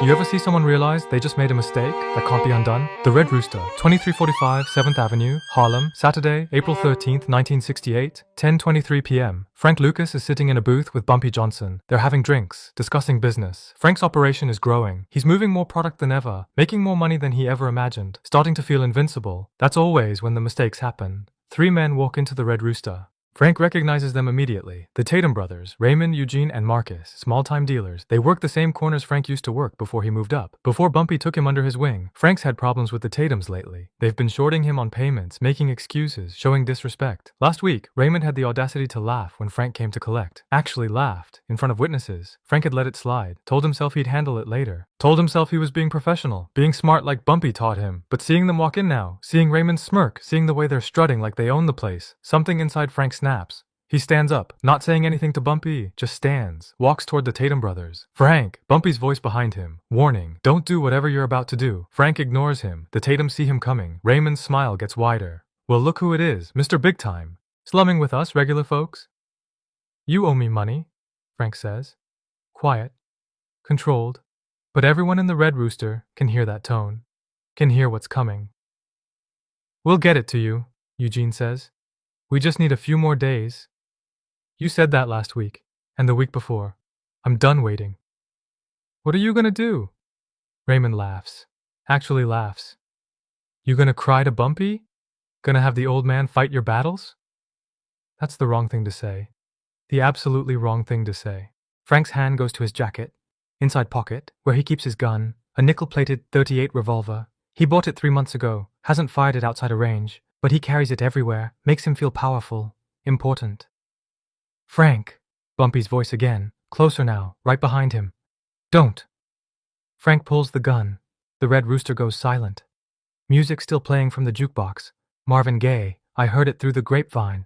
You ever see someone realize they just made a mistake that can't be undone? The Red Rooster, 2345 7th Avenue, Harlem, Saturday, April 13th, 1968, 10:23 p.m. Frank Lucas is sitting in a booth with Bumpy Johnson. They're having drinks, discussing business. Frank's operation is growing. He's moving more product than ever, making more money than he ever imagined, starting to feel invincible. That's always when the mistakes happen. Three men walk into the Red Rooster. Frank recognizes them immediately. The Tatum brothers, Raymond, Eugene, and Marcus, small-time dealers. They work the same corners Frank used to work before he moved up. Before Bumpy took him under his wing, Frank's had problems with the Tatums lately. They've been shorting him on payments, making excuses, showing disrespect. Last week, Raymond had the audacity to laugh when Frank came to collect. Actually laughed, in front of witnesses. Frank had let it slide, told himself he'd handle it later. Told himself he was being professional, being smart like Bumpy taught him. But seeing them walk in now, seeing Raymond smirk, seeing the way they're strutting like they own the place, something inside Frank snaps. He stands up, not saying anything to Bumpy, just stands, walks toward the Tatum brothers. Frank! Bumpy's voice behind him. Warning, don't do whatever you're about to do. Frank ignores him. The Tatums see him coming. Raymond's smile gets wider. Well, look who it is, Mr. Big Time. Slumming with us, regular folks? You owe me money, Frank says. Quiet. Controlled. But everyone in the Red Rooster can hear that tone. Can hear what's coming. We'll get it to you, Eugene says. We just need a few more days. You said that last week, and the week before. I'm done waiting. What are you gonna do? Raymond laughs. Actually laughs. You gonna cry to Bumpy? Gonna have the old man fight your battles? That's the wrong thing to say. The absolutely wrong thing to say. Frank's hand goes to his jacket, inside pocket, where he keeps his gun, a nickel-plated .38 revolver. He bought it 3 months ago, hasn't fired it outside a range, but he carries it everywhere, makes him feel powerful, important. Frank! Bumpy's voice again, closer now, right behind him. Don't! Frank pulls the gun. The Red Rooster goes silent. Music still playing from the jukebox. Marvin Gaye, I heard it through the grapevine.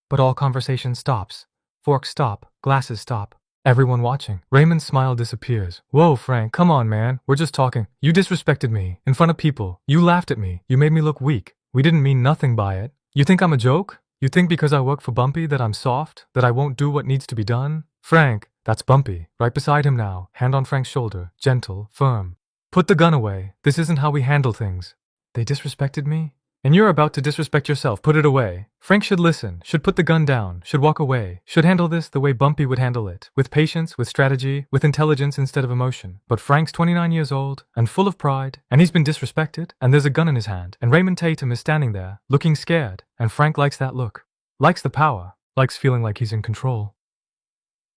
But all conversation stops. Forks stop, glasses stop. Everyone watching. Raymond's smile disappears. Whoa, Frank, come on, man. We're just talking. You disrespected me, in front of people. You laughed at me. You made me look weak. We didn't mean nothing by it. You think I'm a joke? You think because I work for Bumpy that I'm soft, that I won't do what needs to be done? Frank, that's Bumpy, right beside him now, hand on Frank's shoulder, gentle, firm. Put the gun away. This isn't how we handle things. They disrespected me? And you're about to disrespect yourself. Put it away. Frank should listen, should put the gun down, should walk away, should handle this the way Bumpy would handle it, with patience, with strategy, with intelligence instead of emotion. But Frank's 29 years old, and full of pride, and he's been disrespected, and there's a gun in his hand, and Raymond Tatum is standing there, looking scared, and Frank likes that look. Likes the power, likes feeling like he's in control.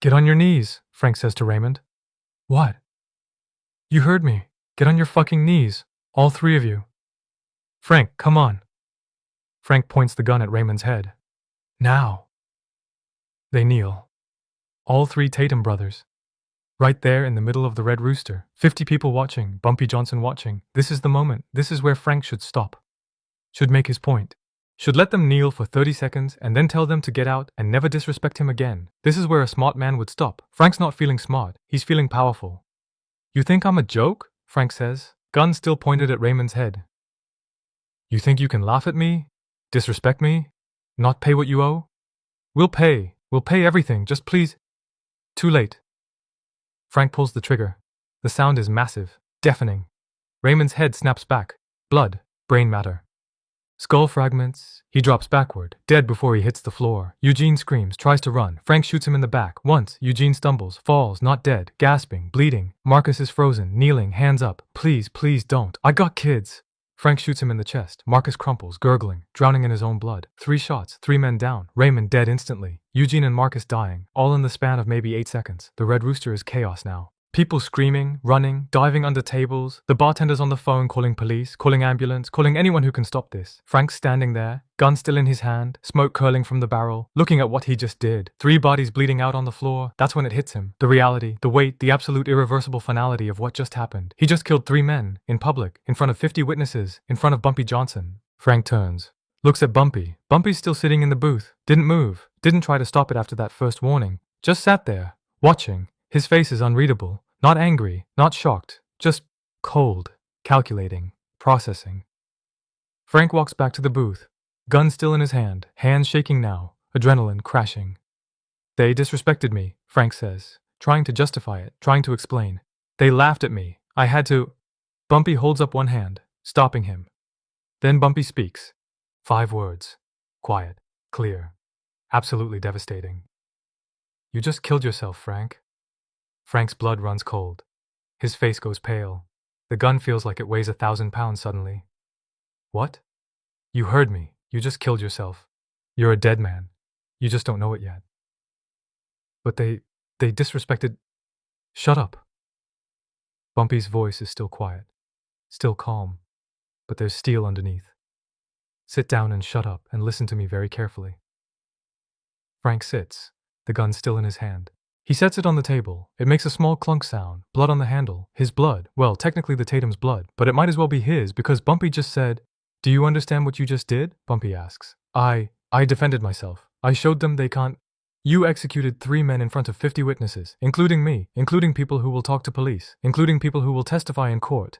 Get on your knees, Frank says to Raymond. What? You heard me. Get on your fucking knees, all three of you. Frank, come on. Frank points the gun at Raymond's head. Now. They kneel. All three Tatum brothers. Right there in the middle of the Red Rooster. 50 people watching, Bumpy Johnson watching. This is the moment. This is where Frank should stop. Should make his point. Should let them kneel for 30 seconds and then tell them to get out and never disrespect him again. This is where a smart man would stop. Frank's not feeling smart. He's feeling powerful. You think I'm a joke? Frank says. Gun still pointed at Raymond's head. You think you can laugh at me? Disrespect me? Not pay what you owe? We'll pay. We'll pay everything. Just please. Too late. Frank pulls the trigger. The sound is massive, deafening. Raymond's head snaps back. Blood, brain matter. Skull fragments. He drops backward, dead before he hits the floor. Eugene screams, tries to run. Frank shoots him in the back. Once, Eugene stumbles, falls, not dead, gasping, bleeding. Marcus is frozen, kneeling, hands up. Please, please don't. I got kids. Frank shoots him in the chest. Marcus crumples, gurgling, drowning in his own blood. 3 shots, 3 men down. Raymond dead instantly. Eugene and Marcus dying, all in the span of maybe 8 seconds. The Red Rooster is chaos now. People screaming, running, diving under tables. The bartender's on the phone calling police, calling ambulance, calling anyone who can stop this. Frank's standing there, gun still in his hand, smoke curling from the barrel, looking at what he just did. 3 bodies bleeding out on the floor. That's when it hits him. The reality, the weight, the absolute irreversible finality of what just happened. He just killed 3 men, in public, in front of 50 witnesses, in front of Bumpy Johnson. Frank turns. Looks at Bumpy. Bumpy's still sitting in the booth. Didn't move. Didn't try to stop it after that first warning. Just sat there, watching. His face is unreadable. Not angry, not shocked. Just cold, calculating, processing. Frank walks back to the booth. Gun still in his hand, hands shaking now, adrenaline crashing. They disrespected me, Frank says, trying to justify it, trying to explain. They laughed at me. I had to. Bumpy holds up one hand, stopping him. Then Bumpy speaks. 5 words. Quiet, clear, absolutely devastating. You just killed yourself, Frank. Frank's blood runs cold. His face goes pale. The gun feels like it weighs 1,000 pounds suddenly. What? You heard me. You just killed yourself. You're a dead man. You just don't know it yet. But they disrespected. Shut up. Bumpy's voice is still quiet, still calm, but there's steel underneath. Sit down and shut up and listen to me very carefully. Frank sits, the gun still in his hand. He sets it on the table. It makes a small clunk sound. Blood on the handle. His blood. Well, technically the Tatum's blood, but it might as well be his because Bumpy just said, "Do you understand what you just did?" Bumpy asks. I defended myself. I showed them they can't. You executed 3 men in front of 50 witnesses, including me, including people who will talk to police, including people who will testify in court.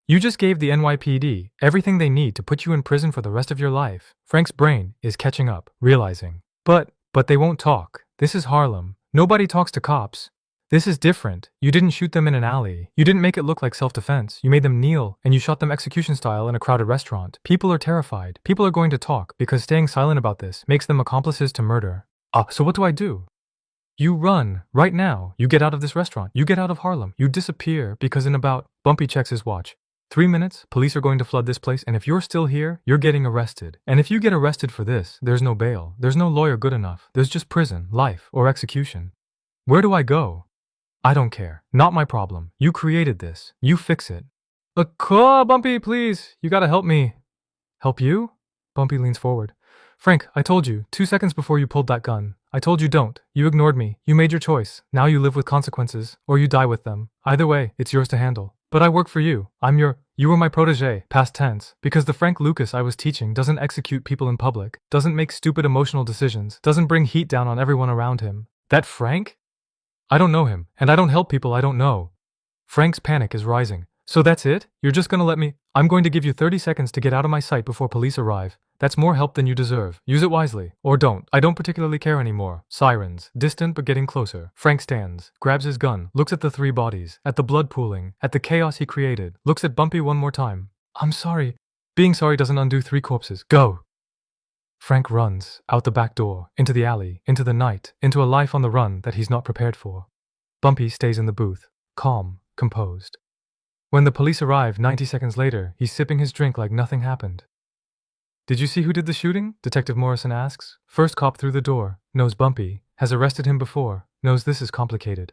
You just gave the NYPD everything they need to put you in prison for the rest of your life. Frank's brain is catching up, realizing. But they won't talk. This is Harlem. Nobody talks to cops. This is different. You didn't shoot them in an alley. You didn't make it look like self-defense. You made them kneel, and you shot them execution style in a crowded restaurant. People are terrified. People are going to talk, because staying silent about this makes them accomplices to murder. So what do I do? You run, right now. You get out of this restaurant. You get out of Harlem. You disappear, because in about... Bumpy checks his watch. 3 minutes, police are going to flood this place, and if you're still here, you're getting arrested. And if you get arrested for this, there's no bail. There's no lawyer good enough. There's just prison, life, or execution. Where do I go? I don't care. Not my problem. You created this. You fix it. Bumpy, please. You gotta help me. Help you? Bumpy leans forward. Frank, I told you, 2 seconds before you pulled that gun. I told you don't. You ignored me. You made your choice. Now you live with consequences, or you die with them. Either way, it's yours to handle. But I work for you. You were my protege, past tense, because the Frank Lucas I was teaching doesn't execute people in public, doesn't make stupid emotional decisions, doesn't bring heat down on everyone around him. That Frank? I don't know him, and I don't help people I don't know. Frank's panic is rising. So that's it? You're just gonna let me? I'm going to give you 30 seconds to get out of my sight before police arrive. That's more help than you deserve. Use it wisely. Or don't. I don't particularly care anymore. Sirens. Distant but getting closer. Frank stands, grabs his gun, looks at the 3 bodies, at the blood pooling, at the chaos he created, looks at Bumpy one more time. I'm sorry. Being sorry doesn't undo 3 corpses. Go! Frank runs, out the back door, into the alley, into the night, into a life on the run that he's not prepared for. Bumpy stays in the booth, calm, composed. When the police arrive 90 seconds later, he's sipping his drink like nothing happened. Did you see who did the shooting? Detective Morrison asks. First cop through the door, knows Bumpy, has arrested him before, knows this is complicated.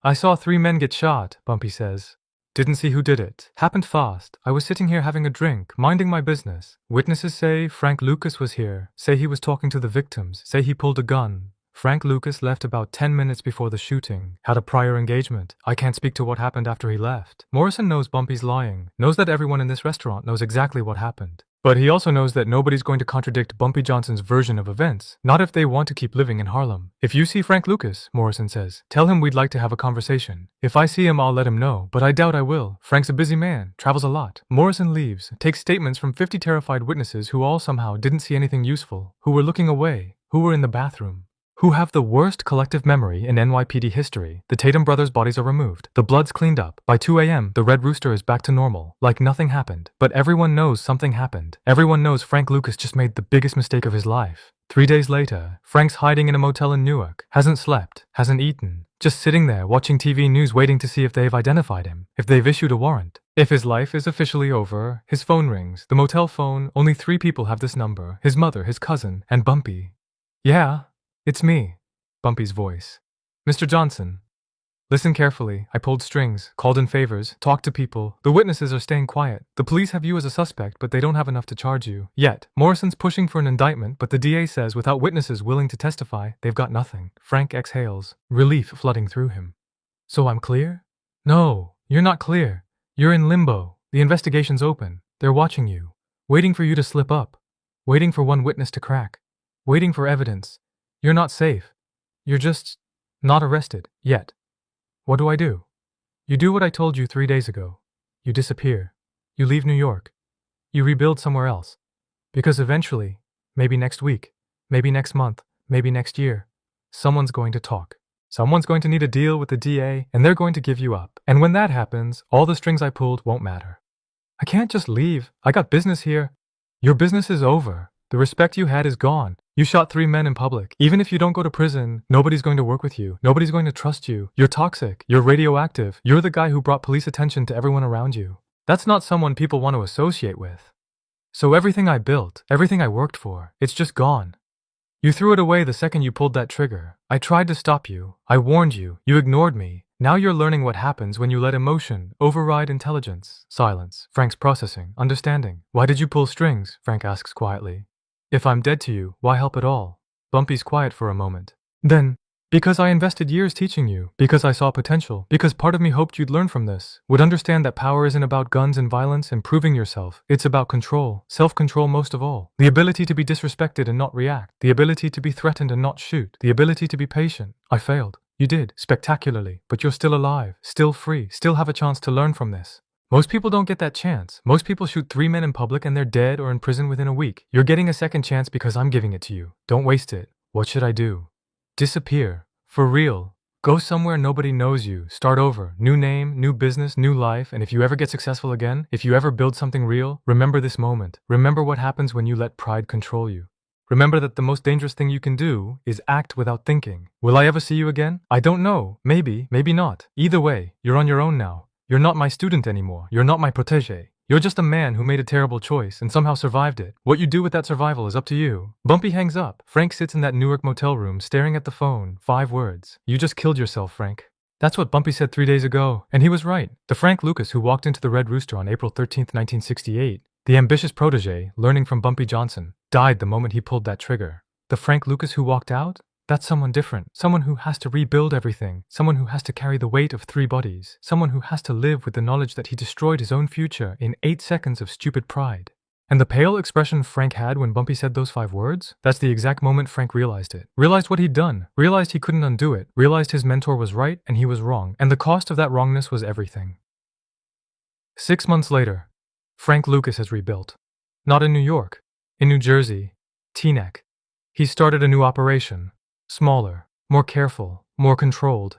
I saw 3 men get shot, Bumpy says. Didn't see who did it. Happened fast. I was sitting here having a drink, minding my business. Witnesses say Frank Lucas was here, say he was talking to the victims, say he pulled a gun. Frank Lucas left about 10 minutes before the shooting, had a prior engagement. I can't speak to what happened after he left. Morrison knows Bumpy's lying, knows that everyone in this restaurant knows exactly what happened. But he also knows that nobody's going to contradict Bumpy Johnson's version of events, not if they want to keep living in Harlem. If you see Frank Lucas, Morrison says, tell him we'd like to have a conversation. If I see him, I'll let him know, but I doubt I will. Frank's a busy man, travels a lot. Morrison leaves, takes statements from 50 terrified witnesses who all somehow didn't see anything useful, who were looking away, who were in the bathroom, who have the worst collective memory in NYPD history. The Tatum brothers' bodies are removed. The blood's cleaned up. By 2 a.m., the Red Rooster is back to normal, like nothing happened. But everyone knows something happened. Everyone knows Frank Lucas just made the biggest mistake of his life. 3 days later, Frank's hiding in a motel in Newark, hasn't slept, hasn't eaten, just sitting there watching TV news waiting to see if they've identified him, if they've issued a warrant. If his life is officially over, his phone rings, the motel phone, only 3 people have this number, his mother, his cousin, and Bumpy. Yeah. It's me, Bumpy's voice. Mr. Johnson. Listen carefully. I pulled strings, called in favors, talked to people. The witnesses are staying quiet. The police have you as a suspect, but they don't have enough to charge you. Yet. Morrison's pushing for an indictment, but the DA says without witnesses willing to testify, they've got nothing. Frank exhales, relief flooding through him. So I'm clear? No, you're not clear. You're in limbo. The investigation's open. They're watching you. Waiting for you to slip up. Waiting for one witness to crack. Waiting for evidence. You're not safe. You're just not arrested, yet. What do I do? You do what I told you 3 days ago. You disappear. You leave New York. You rebuild somewhere else. Because eventually, maybe next week, maybe next month, maybe next year, someone's going to talk. Someone's going to need a deal with the DA, and they're going to give you up. And when that happens, all the strings I pulled won't matter. I can't just leave. I got business here. Your business is over. The respect you had is gone. You shot 3 men in public. Even if you don't go to prison, nobody's going to work with you. Nobody's going to trust you. You're toxic. You're radioactive. You're the guy who brought police attention to everyone around you. That's not someone people want to associate with. So everything I built, everything I worked for, it's just gone. You threw it away the second you pulled that trigger. I tried to stop you. I warned you. You ignored me. Now you're learning what happens when you let emotion override intelligence. Silence. Frank's processing. Understanding. Why did you pull strings? Frank asks quietly. If I'm dead to you, why help at all? Bumpy's quiet for a moment. Then, because I invested years teaching you, because I saw potential, because part of me hoped you'd learn from this, would understand that power isn't about guns and violence and proving yourself. It's about control, self-control most of all. The ability to be disrespected and not react. The ability to be threatened and not shoot. The ability to be patient. I failed. You did, spectacularly, but you're still alive, still free, still have a chance to learn from this. Most people don't get that chance. Most people shoot 3 men in public and they're dead or in prison within a week. You're getting a second chance because I'm giving it to you. Don't waste it. What should I do? Disappear. For real. Go somewhere nobody knows you. Start over. New name, new business, new life. And if you ever get successful again, if you ever build something real, remember this moment. Remember what happens when you let pride control you. Remember that the most dangerous thing you can do is act without thinking. Will I ever see you again? I don't know. Maybe, maybe not. Either way, you're on your own now. You're not my student anymore. You're not my protege. You're just a man who made a terrible choice and somehow survived it. What you do with that survival is up to you. Bumpy hangs up. Frank sits in that Newark motel room staring at the phone. 5 words. You just killed yourself, Frank. That's what Bumpy said 3 days ago. And he was right. The Frank Lucas who walked into the Red Rooster on April 13th, 1968, the ambitious protege, learning from Bumpy Johnson, died the moment he pulled that trigger. The Frank Lucas who walked out? That's someone different. Someone who has to rebuild everything. Someone who has to carry the weight of 3 bodies. Someone who has to live with the knowledge that he destroyed his own future in 8 seconds of stupid pride. And the pale expression Frank had when Bumpy said those 5 words? That's the exact moment Frank realized it. Realized what he'd done. Realized he couldn't undo it. Realized his mentor was right and he was wrong. And the cost of that wrongness was everything. 6 months later, Frank Lucas has rebuilt. Not in New York. In New Jersey. Teaneck. He started a new operation. Smaller, more careful, more controlled.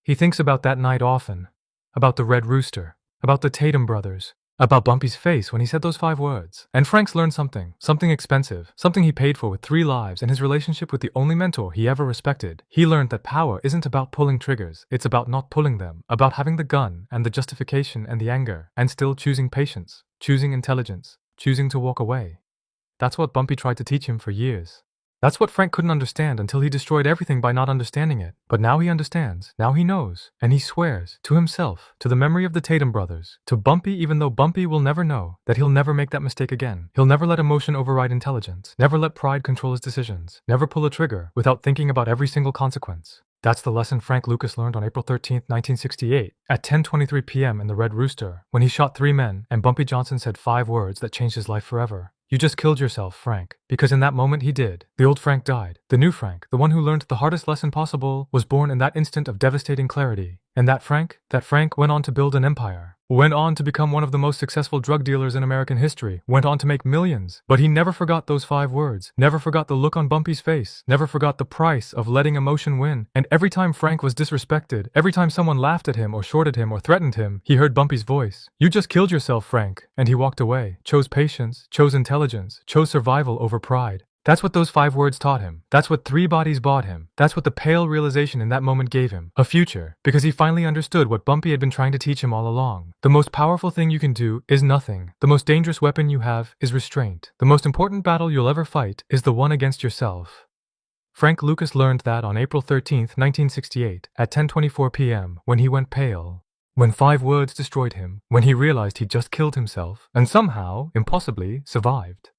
He thinks about that night often, about the Red Rooster, about the Tatum brothers, about Bumpy's face when he said those 5 words. And Frank's learned something expensive, something he paid for with 3 lives and his relationship with the only mentor he ever respected. He learned that power isn't about pulling triggers, it's about not pulling them, about having the gun and the justification and the anger, and still choosing patience, choosing intelligence, choosing to walk away. That's what Bumpy tried to teach him for years. That's what Frank couldn't understand until he destroyed everything by not understanding it. But now he understands, now he knows, and he swears, to himself, to the memory of the Tatum brothers, to Bumpy even though Bumpy will never know, that he'll never make that mistake again. He'll never let emotion override intelligence, never let pride control his decisions, never pull a trigger without thinking about every single consequence. That's the lesson Frank Lucas learned on April 13th, 1968, at 10:23 p.m. in the Red Rooster, when he shot 3 men and Bumpy Johnson said 5 words that changed his life forever. You just killed yourself, Frank. Because in that moment he did. The old Frank died. The new Frank, the one who learned the hardest lesson possible, was born in that instant of devastating clarity. And that Frank went on to build an empire. Went on to become one of the most successful drug dealers in American history. Went on to make millions. But he never forgot those 5 words. Never forgot the look on Bumpy's face. Never forgot the price of letting emotion win. And every time Frank was disrespected, every time someone laughed at him or shorted him or threatened him, he heard Bumpy's voice. You just killed yourself, Frank. And he walked away. Chose patience. Chose intelligence. Chose survival over pride. That's what those 5 words taught him. That's what 3 bodies bought him. That's what the pale realization in that moment gave him. A future. Because he finally understood what Bumpy had been trying to teach him all along. The most powerful thing you can do is nothing. The most dangerous weapon you have is restraint. The most important battle you'll ever fight is the one against yourself. Frank Lucas learned that on April 13th, 1968, at 10:24 p.m., when he went pale. When 5 words destroyed him. When he realized he just killed himself, and somehow, impossibly, survived.